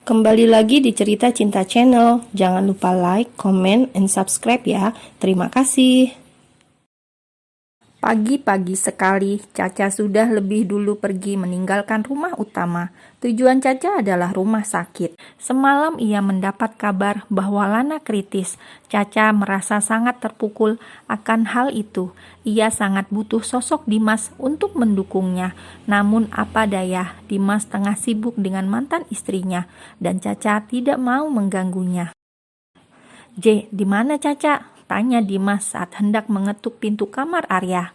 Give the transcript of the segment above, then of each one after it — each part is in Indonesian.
Kembali lagi di Cerita Cinta Channel. Jangan lupa like, comment, and subscribe ya. Terima kasih. Pagi-pagi sekali, Caca sudah lebih dulu pergi meninggalkan rumah utama. Tujuan Caca adalah rumah sakit. Semalam ia mendapat kabar bahwa Lana kritis. Caca merasa sangat terpukul akan hal itu. Ia sangat butuh sosok Dimas untuk mendukungnya. Namun apa daya, Dimas tengah sibuk dengan mantan istrinya dan Caca tidak mau mengganggunya. Di mana Caca? Tanya Dimas saat hendak mengetuk pintu kamar Arya.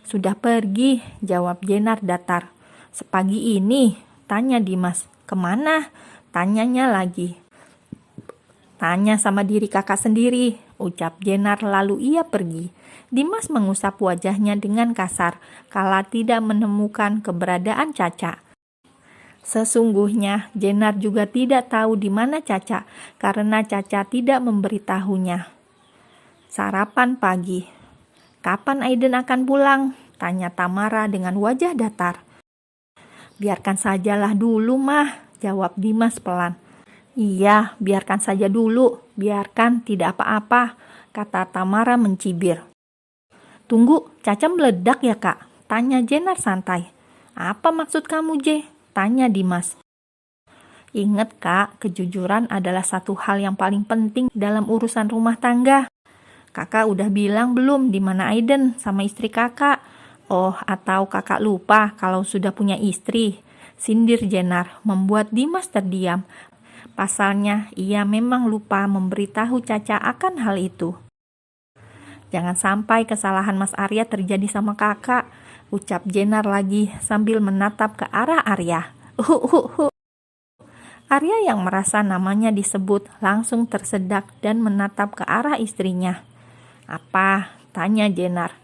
Sudah pergi, jawab Jenar datar. Sepagi ini, tanya Dimas. Kemana? Tanyanya lagi. Tanya sama diri kakak sendiri, ucap Jenar lalu ia pergi. Dimas mengusap wajahnya dengan kasar, kala tidak menemukan keberadaan Caca. Sesungguhnya, Jenar juga tidak tahu di mana Caca, karena Caca tidak memberitahunya. Sarapan pagi. Kapan Aiden akan pulang? Tanya Tamara dengan wajah datar. Biarkan sajalah dulu, Mah, jawab Dimas pelan. Iya, biarkan saja dulu. Biarkan, tidak apa-apa, kata Tamara mencibir. Tunggu, Caca meledak ya, Kak? Tanya Jenar santai. Apa maksud kamu, J? Tanya Dimas. Ingat, Kak, kejujuran adalah satu hal yang paling penting dalam urusan rumah tangga. Kakak udah bilang belum di mana Aiden sama istri kakak? Oh, atau kakak lupa kalau sudah punya istri? Sindir Jenar membuat Dimas terdiam. Pasalnya, ia memang lupa memberitahu Caca akan hal itu. Jangan sampai kesalahan Mas Arya terjadi sama kakak, ucap Jenar lagi sambil menatap ke arah Arya. Arya yang merasa namanya disebut langsung tersedak dan menatap ke arah istrinya. Apa? Tanya Jenar.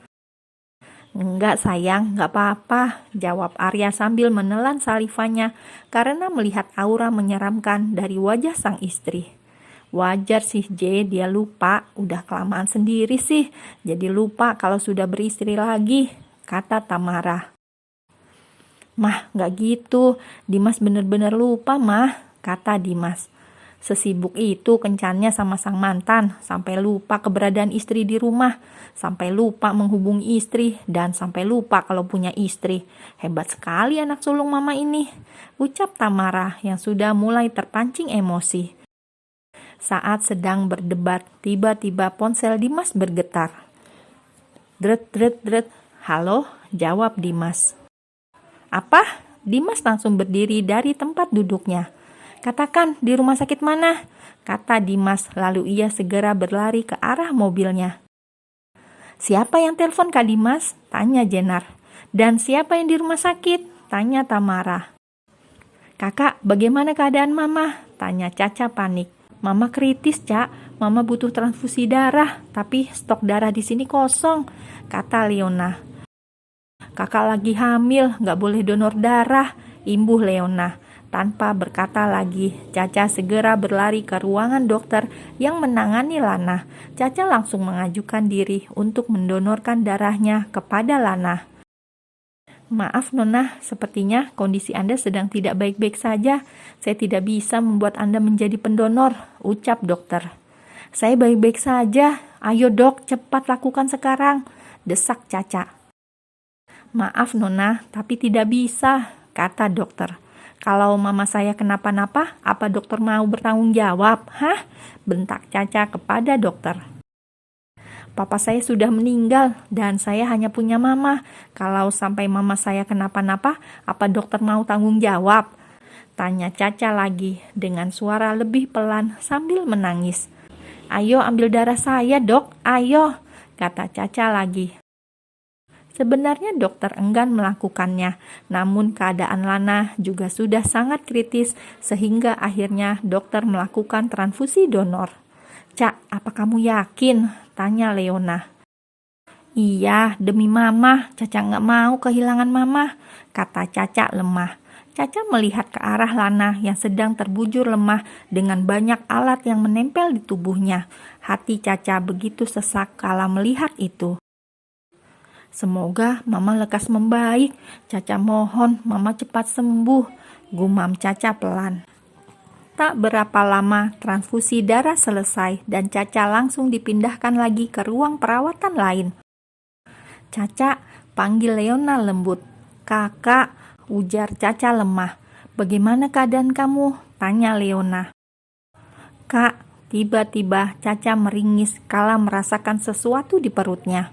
Enggak sayang, enggak apa-apa, jawab Arya sambil menelan salivanya karena melihat aura menyeramkan dari wajah sang istri. Wajar sih J, dia lupa, udah kelamaan sendiri sih, jadi lupa kalau sudah beristri lagi, kata Tamara. Mah, enggak gitu, Dimas bener-bener lupa mah, kata Dimas. Sesibuk itu kencannya sama sang mantan, sampai lupa keberadaan istri di rumah, sampai lupa menghubungi istri, dan sampai lupa kalau punya istri. Hebat sekali anak sulung mama ini, ucap Tamara yang sudah mulai terpancing emosi. Saat sedang berdebat, tiba-tiba ponsel Dimas bergetar. Dret, dret, dret. Halo, jawab Dimas. Apa? Dimas langsung berdiri dari tempat duduknya. Katakan, di rumah sakit mana? Kata Dimas, lalu ia segera berlari ke arah mobilnya. Siapa yang telepon Kak Dimas? Tanya Jenar. Dan siapa yang di rumah sakit? Tanya Tamara. Kakak, bagaimana keadaan Mama? Tanya Caca panik. Mama kritis, Cak. Mama butuh transfusi darah, tapi stok darah di sini kosong, kata Leona. Kakak lagi hamil, gak boleh donor darah, imbuh Leona. Tanpa berkata lagi, Caca segera berlari ke ruangan dokter yang menangani Lana. Caca langsung mengajukan diri untuk mendonorkan darahnya kepada Lana. Maaf Nona, sepertinya kondisi Anda sedang tidak baik-baik saja. Saya tidak bisa membuat Anda menjadi pendonor, ucap dokter. Saya baik-baik saja, ayo dok, cepat lakukan sekarang, desak Caca. Maaf Nona, tapi tidak bisa, kata dokter. Kalau mama saya kenapa-napa, apa dokter mau bertanggung jawab? Hah? Bentak Caca kepada dokter. Papa saya sudah meninggal dan saya hanya punya mama. Kalau sampai mama saya kenapa-napa, apa dokter mau tanggung jawab? Tanya Caca lagi dengan suara lebih pelan sambil menangis. Ayo ambil darah saya dok, ayo, kata Caca lagi. Sebenarnya dokter enggan melakukannya, namun keadaan Lana juga sudah sangat kritis sehingga akhirnya dokter melakukan transfusi donor. Cak, apa kamu yakin? Tanya Leona. Iya, demi mama, Caca nggak mau kehilangan mama, kata Caca lemah. Caca melihat ke arah Lana yang sedang terbujur lemah dengan banyak alat yang menempel di tubuhnya. Hati Caca begitu sesak kala melihat itu. Semoga mama lekas membaik. Caca mohon mama cepat sembuh, gumam Caca pelan. Tak berapa lama transfusi darah selesai dan Caca langsung dipindahkan lagi ke ruang perawatan lain. "Caca," panggil Leona lembut. "Kakak," ujar Caca lemah. "Bagaimana keadaan kamu?" tanya Leona. "Kak," tiba-tiba Caca meringis kala merasakan sesuatu di perutnya.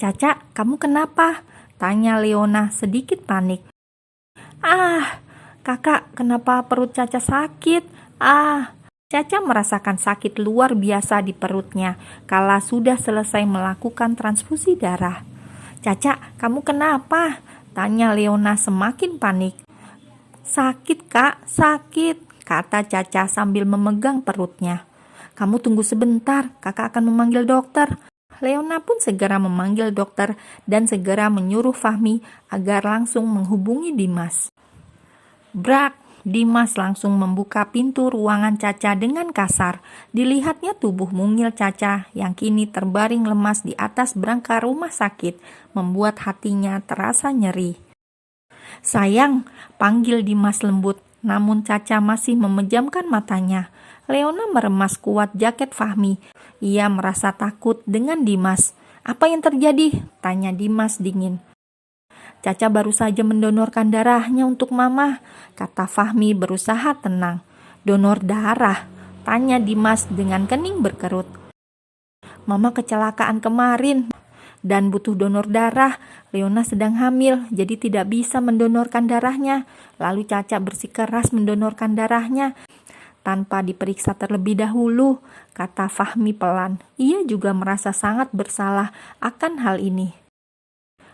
"Caca, kamu kenapa?" tanya Leona sedikit panik. "Ah, kakak, kenapa perut Caca sakit? Ah." Caca merasakan sakit luar biasa di perutnya kala sudah selesai melakukan transfusi darah. "Caca, kamu kenapa?" tanya Leona semakin panik. "Sakit, Kak, sakit," kata Caca sambil memegang perutnya. "Kamu tunggu sebentar, kakak akan memanggil dokter." Leona pun segera memanggil dokter dan segera menyuruh Fahmi agar langsung menghubungi Dimas. Brak, Dimas langsung membuka pintu ruangan Caca dengan kasar. Dilihatnya tubuh mungil Caca yang kini terbaring lemas di atas berangka rumah sakit, membuat hatinya terasa nyeri. "Sayang," panggil Dimas lembut, namun Caca masih memejamkan matanya. Leona meremas kuat jaket Fahmi. Ia merasa takut dengan Dimas. "Apa yang terjadi?" tanya Dimas dingin. "Caca baru saja mendonorkan darahnya untuk Mama," kata Fahmi berusaha tenang. "Donor darah?" tanya Dimas dengan kening berkerut. "Mama kecelakaan kemarin dan butuh donor darah. Leona sedang hamil, jadi tidak bisa mendonorkan darahnya. Lalu Caca bersikeras mendonorkan darahnya tanpa diperiksa terlebih dahulu," kata Fahmi pelan. Ia juga merasa sangat bersalah akan hal ini.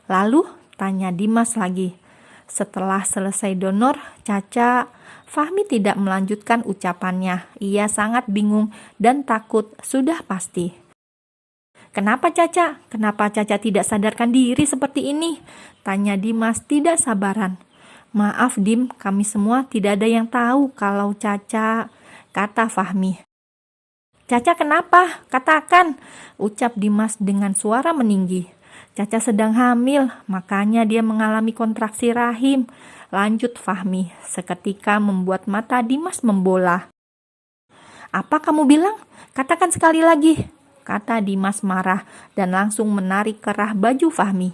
"Lalu?" tanya Dimas lagi. Setelah selesai donor, Caca, Fahmi tidak melanjutkan ucapannya. Ia sangat bingung dan takut sudah pasti. "Kenapa Caca? Kenapa Caca tidak sadarkan diri seperti ini?" tanya Dimas tidak sabaran. "Maaf Dim, kami semua tidak ada yang tahu kalau Caca," kata Fahmi. "Caca kenapa? Katakan," ucap Dimas dengan suara meninggi. "Caca sedang hamil, makanya dia mengalami kontraksi rahim," lanjut Fahmi, seketika membuat mata Dimas membola. "Apa kamu bilang? Katakan sekali lagi," kata Dimas marah dan langsung menarik kerah baju Fahmi.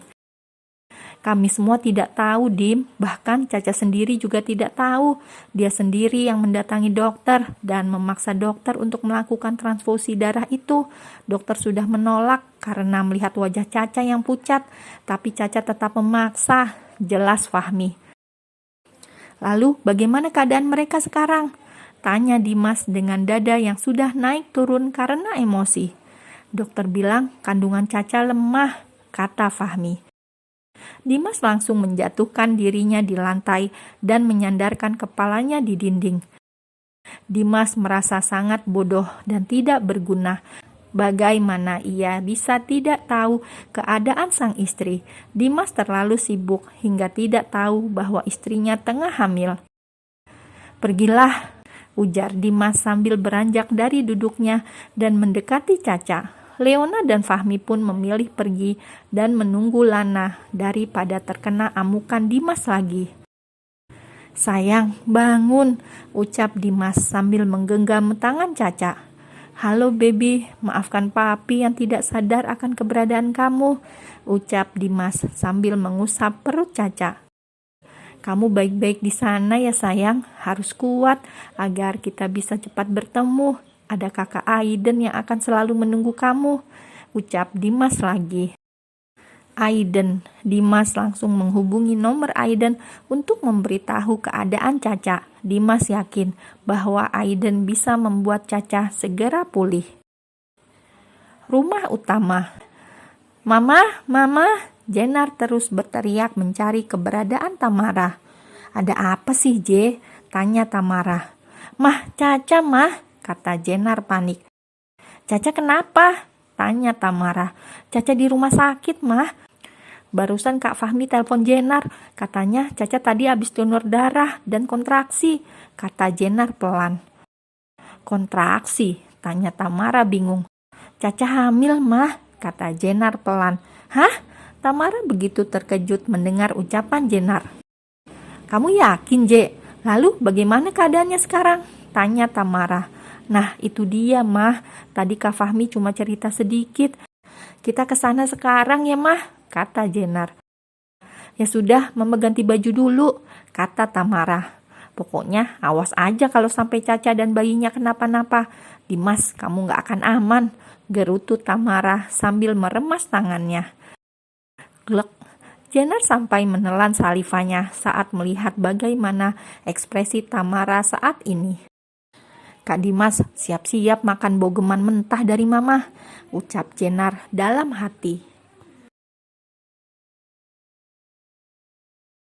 "Kami semua tidak tahu, Dim. Bahkan Caca sendiri juga tidak tahu. Dia sendiri yang mendatangi dokter dan memaksa dokter untuk melakukan transfusi darah itu. Dokter sudah menolak karena melihat wajah Caca yang pucat, tapi Caca tetap memaksa," jelas Fahmi. "Lalu bagaimana keadaan mereka sekarang?" tanya Dimas dengan dada yang sudah naik turun karena emosi. "Dokter bilang kandungan Caca lemah," kata Fahmi. Dimas langsung menjatuhkan dirinya di lantai dan menyandarkan kepalanya di dinding. Dimas merasa sangat bodoh dan tidak berguna. Bagaimana ia bisa tidak tahu keadaan sang istri? Dimas terlalu sibuk hingga tidak tahu bahwa istrinya tengah hamil. "Pergilah," ujar Dimas sambil beranjak dari duduknya dan mendekati Caca. Leona dan Fahmi pun memilih pergi dan menunggu Lana daripada terkena amukan Dimas lagi. "Sayang, bangun," ucap Dimas sambil menggenggam tangan Caca. "Halo baby, maafkan papi yang tidak sadar akan keberadaan kamu," ucap Dimas sambil mengusap perut Caca. "Kamu baik-baik di sana ya sayang, harus kuat agar kita bisa cepat bertemu. Ada kakak Aiden yang akan selalu menunggu kamu," ucap Dimas lagi. Aiden. Dimas langsung menghubungi nomor Aiden untuk memberitahu keadaan Caca. Dimas yakin bahwa Aiden bisa membuat Caca segera pulih. Rumah utama. "Mama, Mama!" Jenar terus berteriak mencari keberadaan Tamara. "Ada apa sih, Je?" tanya Tamara. "Mah, Caca, Mah!" kata Jenar panik. "Caca kenapa?" tanya Tamara. "Caca di rumah sakit, Mah. Barusan Kak Fahmi telepon Jenar. Katanya Caca tadi habis donor darah dan kontraksi," kata Jenar pelan. "Kontraksi?" tanya Tamara bingung. "Caca hamil, Mah," kata Jenar pelan. "Hah?" Tamara begitu terkejut mendengar ucapan Jenar. "Kamu yakin, Je? Lalu bagaimana keadaannya sekarang?" Tanya Tamara. Nah, itu dia, Mah. Tadi Kak Fahmi cuma cerita sedikit. Kita ke sana sekarang ya, Mah, kata Jenar. Ya sudah, Mama ganti baju dulu, kata Tamara. Pokoknya awas aja kalau sampai Caca dan bayinya kenapa-napa. Dimas, kamu gak akan aman, gerutu Tamara sambil meremas tangannya. Glek. Jenar sampai menelan salivanya saat melihat bagaimana ekspresi Tamara saat ini. Kak Dimas, siap-siap makan bogeman mentah dari Mama, ucap Jenar dalam hati.